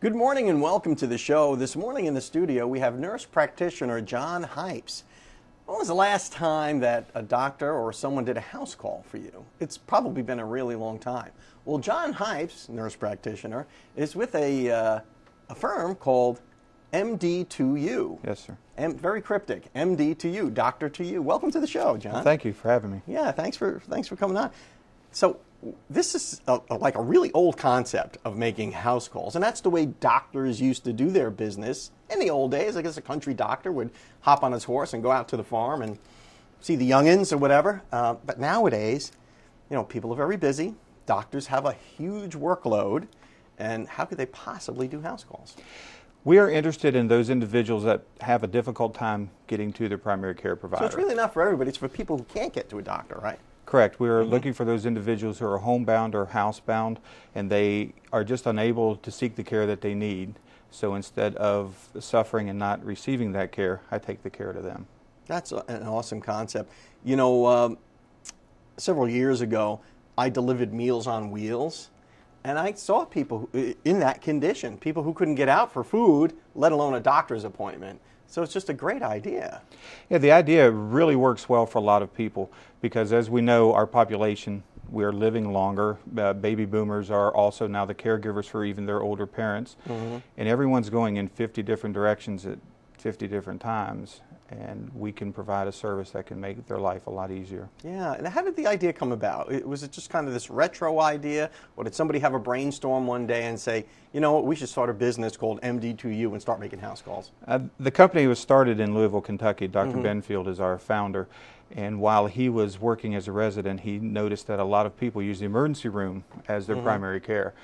Good morning and welcome to the show. This morning in the studio we have nurse practitioner John Hypes. When was the last time that a doctor or someone did a house call for you? It's probably been a really long time. Well, John Hypes, nurse practitioner, is with a firm called MD2U. Yes, sir. Very cryptic. MD2U, doctor to you. Welcome to the show, John. Well, thank you for having me. Yeah, thanks for coming on. So this is like a really old concept of making house calls, and that's the way doctors used to do their business in the old days. I guess a country doctor would hop on his horse and go out to the farm and see the youngins or whatever. But nowadays, people are very busy. Doctors have a huge workload, and how could they possibly do house calls? We are interested in those individuals that have a difficult time getting to their primary care provider. So it's really not for everybody. It's for people who can't get to a doctor, right? Correct. We are looking for those individuals who are homebound or housebound, and they are just unable to seek the care that they need. So instead of suffering and not receiving that care, I take the care to them. That's an awesome concept. Several years ago, I delivered Meals on Wheels, and I saw people in that condition, people who couldn't get out for food, let alone a doctor's appointment. So it's just a great idea. Yeah, the idea really works well for a lot of people because, as we know, our population, we are living longer. Baby boomers are also now the caregivers for even their older parents. And everyone's going in 50 different directions at 50 different times. And we can provide a service that can make their life a lot easier. Yeah, and how did the idea come about? Was it just kind of this retro idea, or did somebody have a brainstorm one day and say, you know what, we should start a business called MD2U and start making house calls? The company was started in Louisville, Kentucky. Dr. Benfield is our founder. And while he was working as a resident, he noticed that a lot of people use the emergency room as their primary care.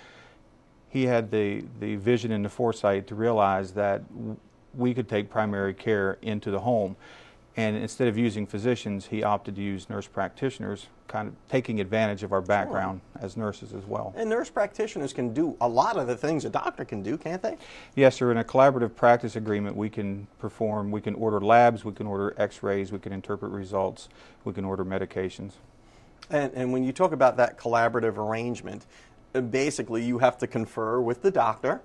He had the vision and the foresight to realize that we could take primary care into the home. And instead of using physicians, he opted to use nurse practitioners, kind of taking advantage of our background as nurses as well. And nurse practitioners can do a lot of the things a doctor can do, can't they? Yes, sir. In a collaborative practice agreement, we can perform, we can order labs, we can order x-rays, we can interpret results, we can order medications. And when you talk about that collaborative arrangement, basically you have to confer with the doctor.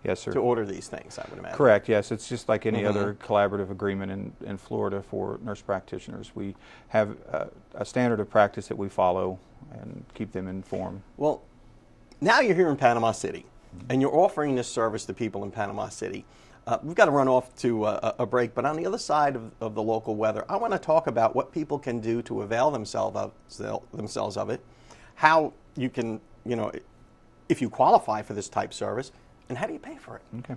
Yes, sir. To order these things, I would imagine. Correct, yes. It's just like any other collaborative agreement in Florida for nurse practitioners. We have a standard of practice that we follow and keep them informed. Well, now you're here in Panama City, and you're offering this service to people in Panama City. We've got to run off to a break, but on the other side of the local weather, I want to talk about what people can do to avail themselves of it, how you can, if you qualify for this type service, and how do you pay for it? Okay.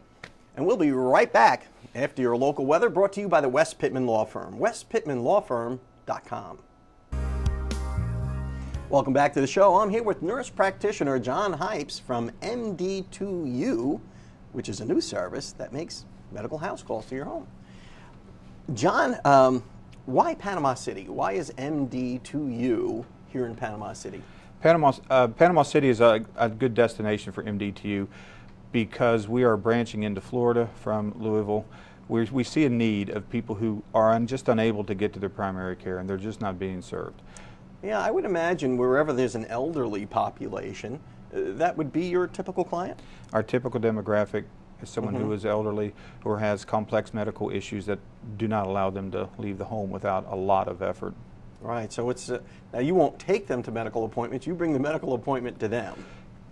And we'll be right back after your local weather, brought to you by the West Pittman Law Firm, westpittmanlawfirm.com. Welcome back to the show. I'm here with nurse practitioner John Hypes from MD2U, which is a new service that makes medical house calls to your home. John, why Panama City? Why is MD2U here in Panama City? Panama City is a good destination for MD2U because we are branching into Florida from Louisville. We see a need of people who are just unable to get to their primary care, and they're just not being served. Yeah, I would imagine wherever there's an elderly population, that would be your typical client? Our typical demographic is someone who is elderly or has complex medical issues that do not allow them to leave the home without a lot of effort. Right, so it's now you won't take them to medical appointments, you bring the medical appointment to them.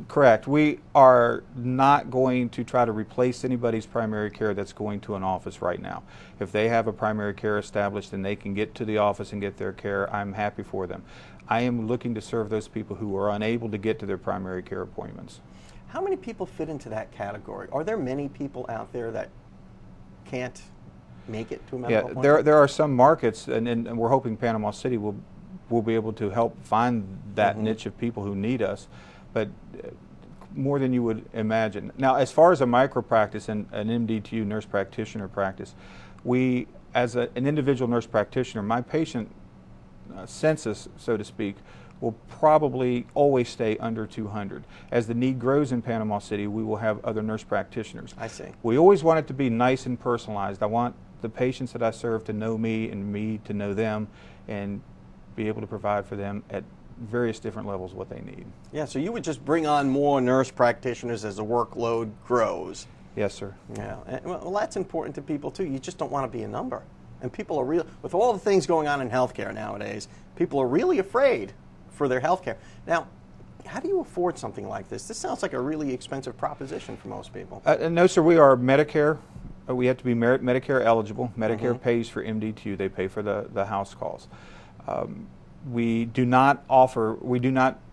Correct. We are not going to try to replace anybody's primary care that's going to an office right now. If they have a primary care established and they can get to the office and get their care, I'm happy for them. I am looking to serve those people who are unable to get to their primary care appointments. How many people fit into that category? Are there many people out there that can't make it to a medical appointment? There are some markets, and we're hoping Panama City will be able to help find that niche of people who need us. But more than you would imagine. Now, as far as a micro practice and an MD2U nurse practitioner practice, we, as an individual nurse practitioner, my patient census, so to speak, will probably always stay under 200. As the need grows in Panama City, we will have other nurse practitioners. I see. We always want it to be nice and personalized. I want the patients that I serve to know me and me to know them and be able to provide for them at various different levels what they need. Yeah, so you would just bring on more nurse practitioners as the workload grows. Yes, sir. Yeah, well, that's important to people too. You just don't want to be a number. And people are real, with all the things going on in healthcare nowadays, people are really afraid for their healthcare. Now, how do you afford something like this? This sounds like a really expensive proposition for most people. No, sir, we are Medicare. We have to be Medicare eligible. Medicare pays for MDTU. They pay for the house calls. We do not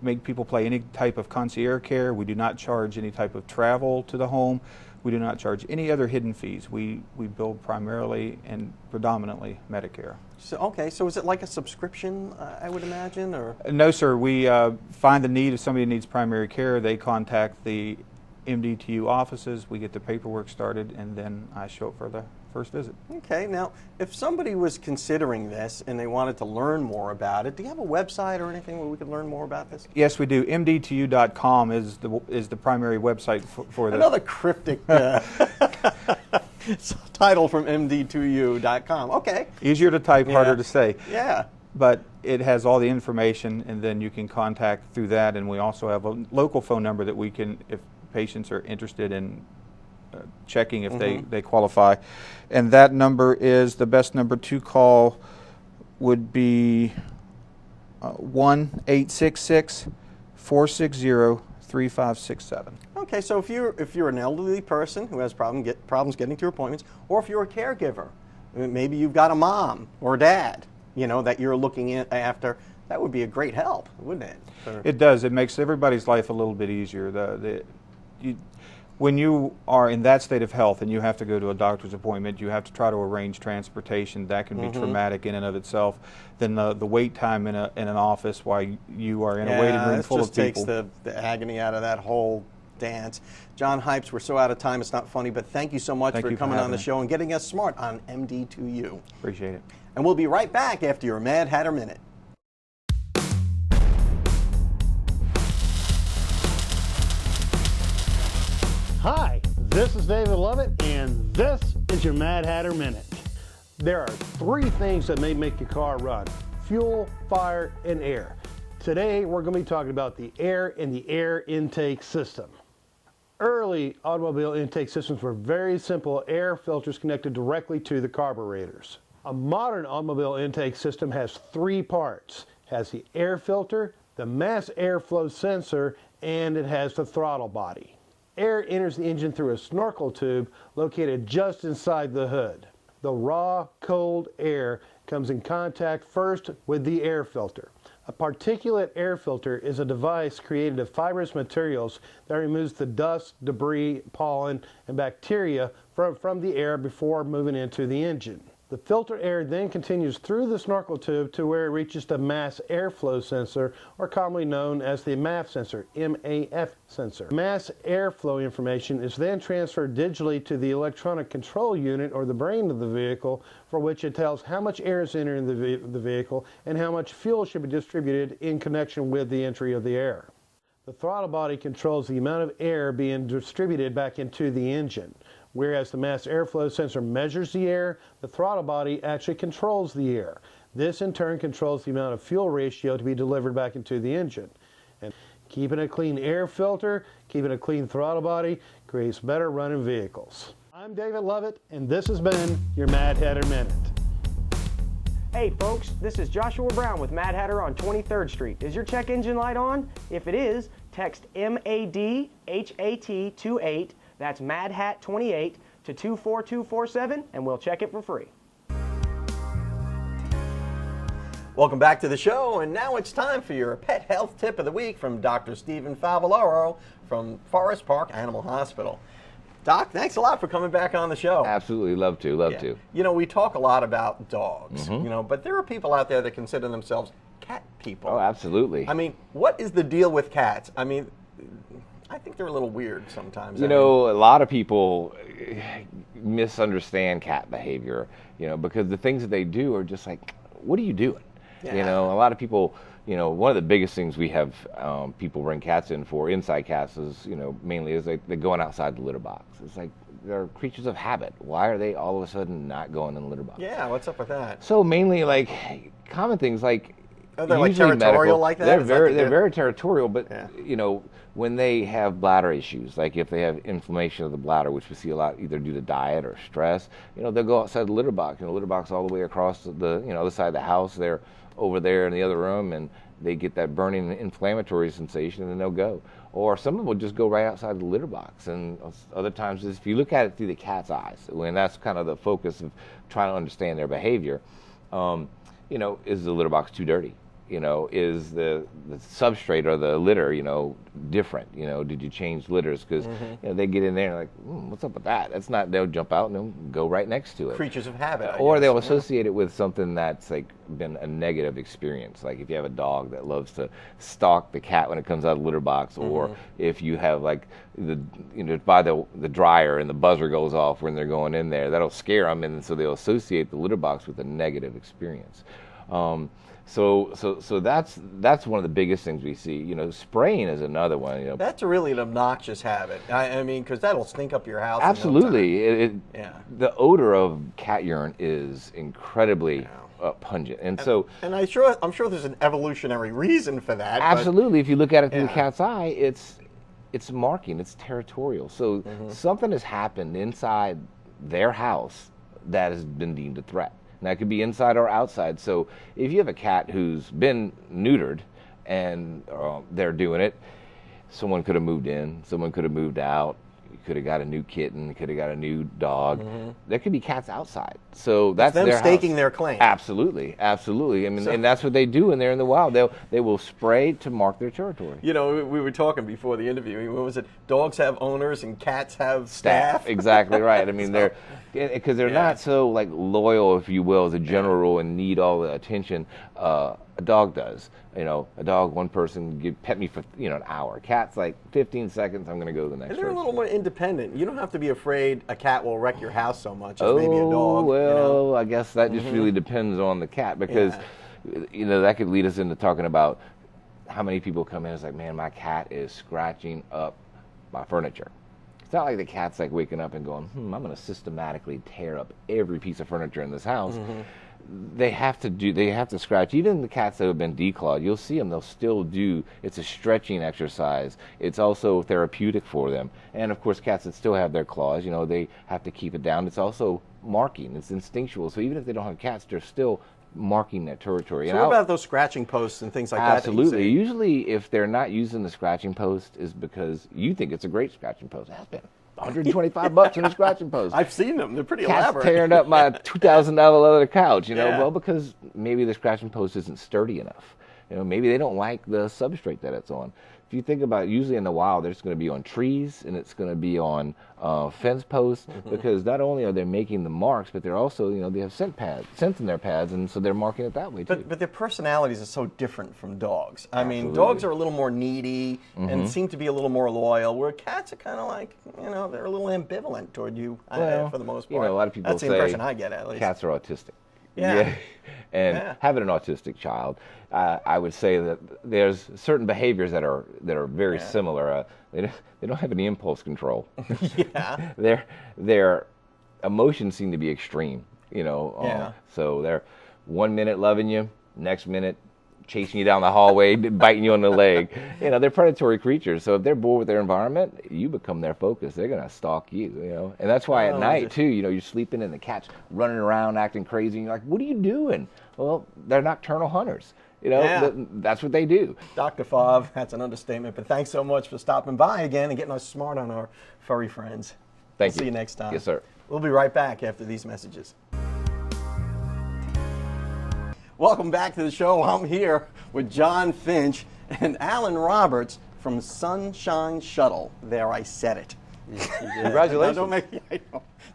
make people pay any type of concierge care. We do not charge any type of travel to the home. We do not charge any other hidden fees. We bill primarily and predominantly Medicare. So, okay, so is it like a subscription, I would imagine, or? No, sir. We find the need. If somebody needs primary care, they contact the MDTU offices. We get the paperwork started, and then I show up for the first visit. Okay, now, if somebody was considering this and they wanted to learn more about it, do you have a website or anything where we could learn more about this? Yes, we do. MDTU.com is the primary website for the... Another cryptic title from MD2U.com. Okay. Easier to type, harder to say. Yeah. But it has all the information, and then you can contact through that, and we also have a local phone number that we can, if patients are interested in checking if they qualify. And that number is, the best number to call would be 1-866-460-3567. Okay, so if you're an elderly person who has problems getting to appointments, or if you're a caregiver, maybe you've got a mom or dad, that you're looking after, that would be a great help, wouldn't it? It does. It makes everybody's life a little bit easier. When you are in that state of health and you have to go to a doctor's appointment, you have to try to arrange transportation. That can be traumatic in and of itself. Then the wait time in an office while you are in a waiting room full of people. It just takes the agony out of that whole dance. John Hypes, we're so out of time, it's not funny, but thank you so much for coming on the show and getting us smart on MD2U. Appreciate it. And we'll be right back after your Mad Hatter Minute. Hi, this is David Lovett, and this is your Mad Hatter Minute. There are 3 things that may make your car run: fuel, fire, and air. Today, we're going to be talking about the air and the air intake system. Early automobile intake systems were very simple air filters connected directly to the carburetors. A modern automobile intake system has 3 parts. It has the air filter, the mass airflow sensor, and it has the throttle body. Air enters the engine through a snorkel tube located just inside the hood. The raw, cold air comes in contact first with the air filter. A particulate air filter is a device created of fibrous materials that removes the dust, debris, pollen, and bacteria from the air before moving into the engine. The filtered air then continues through the snorkel tube to where it reaches the mass airflow sensor, or commonly known as the MAF sensor, M-A-F sensor. Mass airflow information is then transferred digitally to the electronic control unit, or the brain of the vehicle, for which it tells how much air is entering the vehicle and how much fuel should be distributed in connection with the entry of the air. The throttle body controls the amount of air being distributed back into the engine. Whereas the mass airflow sensor measures the air, the throttle body actually controls the air. This in turn controls the amount of fuel ratio to be delivered back into the engine. And keeping a clean air filter, keeping a clean throttle body creates better running vehicles. I'm David Lovett, and this has been your Mad Hatter Minute. Hey folks, this is Joshua Brown with Mad Hatter on 23rd Street. Is your check engine light on? If it is, text MADHAT28, that's MADHAT28, to 24247, and we'll check it for free. Welcome back to the show, and now it's time for your pet health tip of the week from Dr. Stephen Favaloro from Forest Park Animal Hospital. Doc, thanks a lot for coming back on the show. Absolutely, love to. We talk a lot I dogs, but there are people out there that consider themselves cat people. Oh, absolutely. I mean, what is the deal with cats? I mean, I think they're a little weird sometimes. A lot of people misunderstand cat behavior, because the things that they do are just like, what are you doing? Yeah. A lot of people, one of the biggest things we have people bring cats in for, inside cats, is, mainly is they're going outside the litter box. It's like, they're creatures of habit. Why are they all of a sudden not going in the litter box? Yeah, what's up with that? So mainly, like, common things like, Are they like usually territorial medical. like that? They're very territorial, but Yeah. you know, when they have bladder issues, like if they have inflammation of the bladder, which we see a lot either due to diet or stress, you know, they'll go outside the litter box, and the litter box all the way across the other side of the house. They're over there in the other room, and they get that burning inflammatory sensation, and then they'll go. Or some of them will just go right outside the litter box. And other times, if you look at it through the cat's eyes, when that's kind of the focus of trying to understand their behavior, you know, is the litter box too dirty? You know, is the substrate or the litter, you know, different? You know, did you change litters? Because you know, they get in there and like, what's up with that? That's not. They'll jump out and they'll go right next to it. Creatures of habit. Or they'll associate it with something that's like been a negative experience. Like if you have a dog that loves to stalk the cat when it comes out of the litter box, or if you have like by the dryer and the buzzer goes off when they're going in there, that'll scare them, and so they'll associate the litter box with a negative experience. So that's one of the biggest things we see. You know, spraying is another one. You know, that's really an obnoxious habit. I mean, because that'll stink up your house. Absolutely. Yeah. The odor of cat urine is incredibly pungent, and I'm sure there's an evolutionary reason for that. Absolutely. If you look at it through the cat's eye, it's marking. It's territorial. So something has happened inside their house that has been deemed a threat. And that could be inside or outside. So if you have a cat who's been neutered and they're doing it, someone could have moved in, someone could have moved out, you could have got a new kitten, could have got a new dog. There could be cats outside. So that's them their staking house. Their claim. Absolutely. I mean, and that's what they do when they're in the wild. They will spray to mark their territory. You know, we were talking before the interview. What was it? Dogs have owners and cats have staff. Exactly right. I mean, because they're not so like loyal, if you will, as a general rule, and need all the attention. A dog does. You know, a dog, one person pet me for an hour. Cat's like 15 seconds. I'm going to go to the next. And they're person. a little more independent. You don't have to be afraid a cat will wreck your house so much as maybe a dog. Well, I guess that just really depends on the cat, because you know, that could lead us into talking about how many people come in and it's like, man, my cat is scratching up my furniture. It's not like the cat's like waking up and going, I'm going to systematically tear up every piece of furniture in this house. They have to scratch. Even the cats that have been declawed, you'll see them, they'll still do, it's a stretching exercise. It's also therapeutic for them. And of course, cats that still have their claws, you know, they have to keep it down. It's also marking, it's instinctual. So even if they don't have cats, they're still marking that territory. So what about those scratching posts and things like that? Absolutely. Usually if they're not using the scratching post is because you think it's a great scratching post. It has been $125 in a scratching post. I've seen them. They're pretty Cat's elaborate. tearing up my $2,000 leather couch, you know. Well, because maybe the scratching post isn't sturdy enough. You know, maybe they don't like the substrate that it's on. If you think about it, usually in the wild, it's going to be on trees and it's going to be on fence posts, because not only are they making the marks, but they're also, you know, they have scent in their pads, and so they're marking it that way too. But their personalities are so different from dogs. I mean, Absolutely. dogs are a little more needy and seem to be a little more loyal, where cats are kind of like, you know, they're a little ambivalent toward you for the most part. You know, a lot of people That's say the impression I get, at least. Cats are autistic. Yeah. And having an autistic child, I would say that there's certain behaviors that are very similar. They don't have any impulse control. Their emotions seem to be extreme. You know, so they're 1 minute loving you, next minute chasing you down the hallway, biting you on the leg. You know, they're predatory creatures. So if they're bored with their environment, you become their focus. They're going to stalk you, you know. And that's why at night, too, you know, you're sleeping and the cat's running around acting crazy. And you're like, what are you doing? Well, they're nocturnal hunters. You know, that's what they do. Dr. Favre, that's an understatement. But thanks so much for stopping by again and getting us smart on our furry friends. Thank you. See you next time. Yes, sir. We'll be right back after these messages. Welcome back to the show. I'm here with John Finch and Alan Roberts from Sunshine Shuttle. There, I said it. Congratulations. Now, don't make me,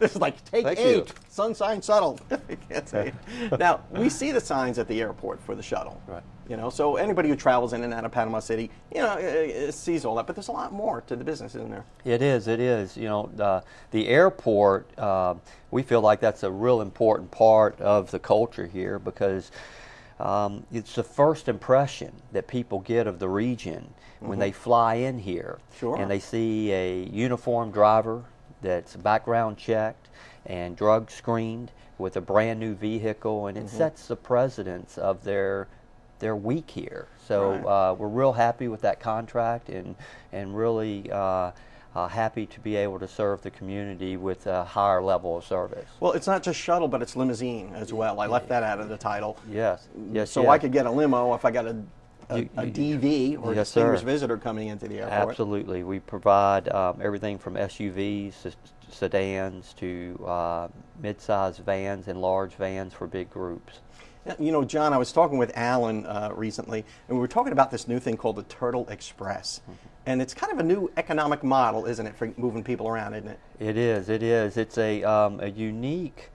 this is like take Thank 8, you. Sunshine Shuttle. I can't say it. Now, we see the signs at the airport for the shuttle. Right. You know, so anybody who travels in and out of Panama City, you know, sees all that. But there's a lot more to the business, isn't there? It is. You know, the airport, we feel like that's a real important part of the culture here, because it's the first impression that people get of the region when they fly in here. Sure. And they see a uniformed driver that's background checked and drug screened with a brand new vehicle, and it sets the precedence of their their week here. So we're real happy with that contract, and really happy to be able to serve the community with a higher level of service. Well, it's not just shuttle, but it's limousine as well. I left that out of the title. Yes. So I could get a limo if I got a DV or a yes, distinguished sir. visitor coming into the airport. Absolutely. We provide everything from SUVs to sedans to mid-sized vans and large vans for big groups. You know, John, I was talking with Alan recently, and we were talking about this new thing called the Turtle Express. And it's kind of a new economic model, isn't it, for moving people around, isn't it? It is. It is. It's a unique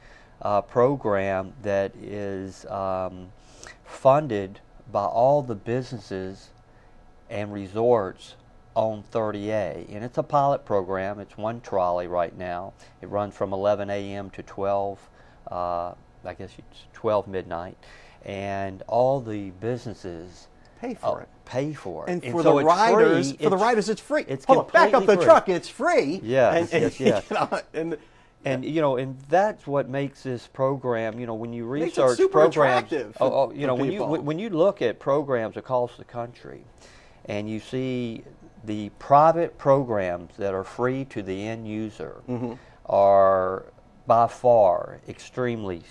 program that is funded by all the businesses and resorts on 30A. And it's a pilot program. It's one trolley right now. It runs from 11 a.m. to 12, I guess it's 12 midnight. And all the businesses Pay for it. Pay for it. And for so the it's riders, free. it's free. It's Hold on, back up completely the free. truck. It's free. Yes, and, yes. You know, And and that's what makes this program. When you Makes it research super programs, attractive for when people. when you look at programs across the country, and you see the private programs that are free to the end user are by far extremely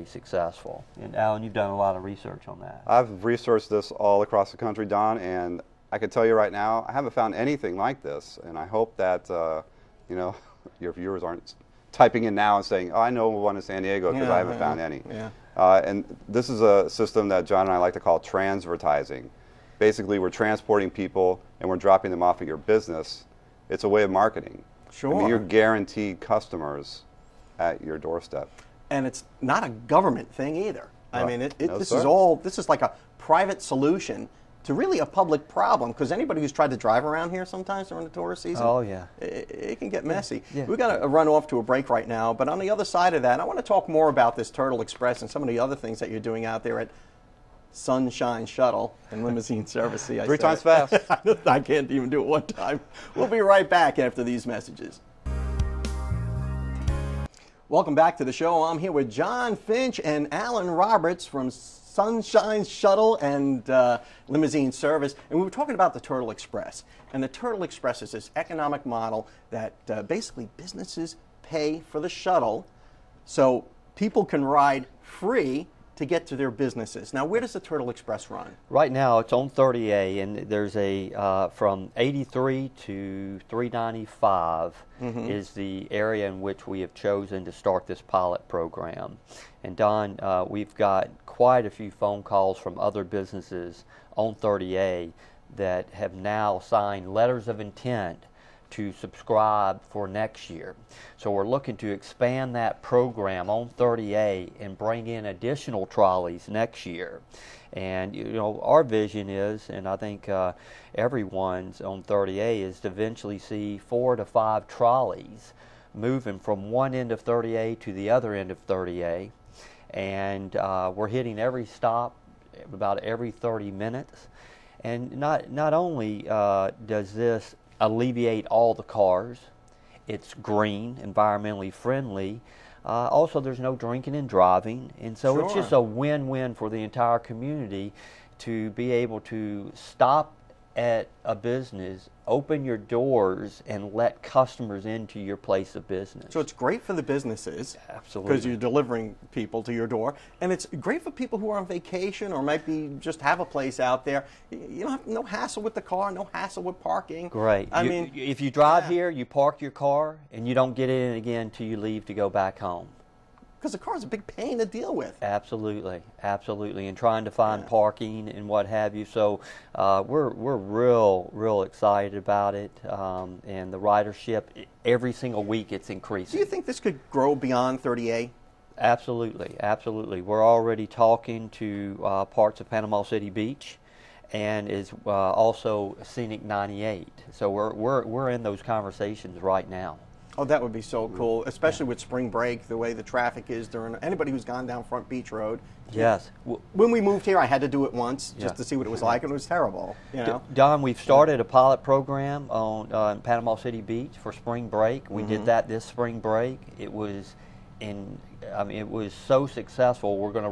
successful. And Alan, you've done a lot of research on that. I've researched this all across the country, Don, and I can tell you right now, I haven't found anything like this. And I hope that your viewers aren't typing in now and saying, "Oh, I know one in San Diego," because I haven't found any. Yeah. And this is a system that John and I like to call transvertising. Basically, we're transporting people and we're dropping them off at your business. It's a way of marketing. Sure. I mean, you're guaranteed customers at your doorstep. And it's not a government thing either. I mean, No, this sir. this is like a private solution to really a public problem, because anybody who's tried to drive around here sometimes during the tourist season, Oh, yeah. it can get messy. Yeah. We've got to run off to a break right now, but on the other side of that, I want to talk more about this Turtle Express and some of the other things that you're doing out there at Sunshine Shuttle and Limousine Service. See, I Three said times it. fast. I can't even do it one time. We'll be right back after these messages. Welcome back to the show. I'm here with John Finch and Alan Roberts from Sunshine Shuttle and Limousine Service, and we were talking about the Turtle Express. And the Turtle Express is this economic model that basically businesses pay for the shuttle so people can ride free to get to their businesses. Now, where does the Turtle Express run? Right now, it's on 30A, and there's a from 83 to 395 is the area in which we have chosen to start this pilot program. And Don, we've got quite a few phone calls from other businesses on 30A that have now signed letters of intent to subscribe for next year. So we're looking to expand that program on 30A and bring in additional trolleys next year. And our vision is, and I think everyone's on 30A, is to eventually see 4 to 5 trolleys moving from one end of 30A to the other end of 30A. And we're hitting every stop about every 30 minutes. And not only does this alleviate all the cars, it's green, environmentally friendly. Also, there's no drinking and driving, and so it's just a win-win for the entire community to be able to stop at a business, open your doors, and let customers into your place of business. So it's great for the businesses. Absolutely. Because you're delivering people to your door. And it's great for people who are on vacation or might be just have a place out there. You don't have no hassle with the car, no hassle with parking. Great. I mean, if you drive here, you park your car, and you don't get in again until you leave to go back home. because the car's a big pain to deal with. Absolutely, absolutely, and trying to find parking and what have you. So we're real excited about it, and the ridership every single week it's increasing. Do you think this could grow beyond 30A? Absolutely, absolutely. We're already talking to parts of Panama City Beach, and is also Scenic 98. So we're in those conversations right now. Oh, that would be so cool, especially with spring break, the way the traffic is during. Anybody who's gone down Front Beach Road. Yes. When we moved here, I had to do it once just Yeah. to see what it was like, and it was terrible. You know. Don, we've started a pilot program on Panama City Beach for spring break. We did that this spring break. It was and I mean, it was so successful. We're going to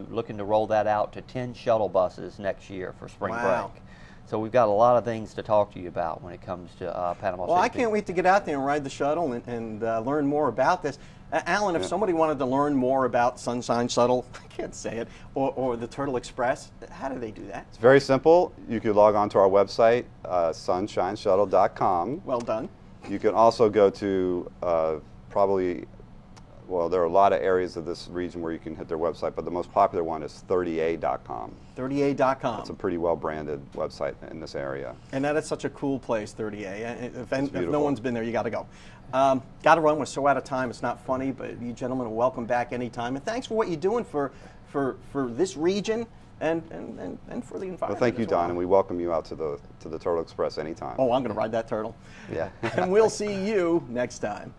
looking to roll that out to 10 shuttle buses next year for spring Wow. break. So we've got a lot of things to talk to you about when it comes to Panama City. Well, I can't wait to get out there and ride the shuttle and learn more about this. Alan, if somebody wanted to learn more about Sunshine Shuttle, I can't say it, or the Turtle Express, how do they do that? It's very simple. You could log on to our website, sunshineshuttle.com. Well done. You can also go to there are a lot of areas of this region where you can hit their website, but the most popular one is 30A.com. 30A.com. It's a pretty well-branded website in this area. And that is such a cool place, 30A. If no beautiful. one's been there, you got to go. Got to run. We're so out of time. It's not funny, but you gentlemen are welcome back anytime. And thanks for what you're doing for this region and for the environment. Well, thank you, as well. Don, and we welcome you out to the Turtle Express anytime. Oh, I'm going to ride that turtle. Yeah. And we'll see you next time.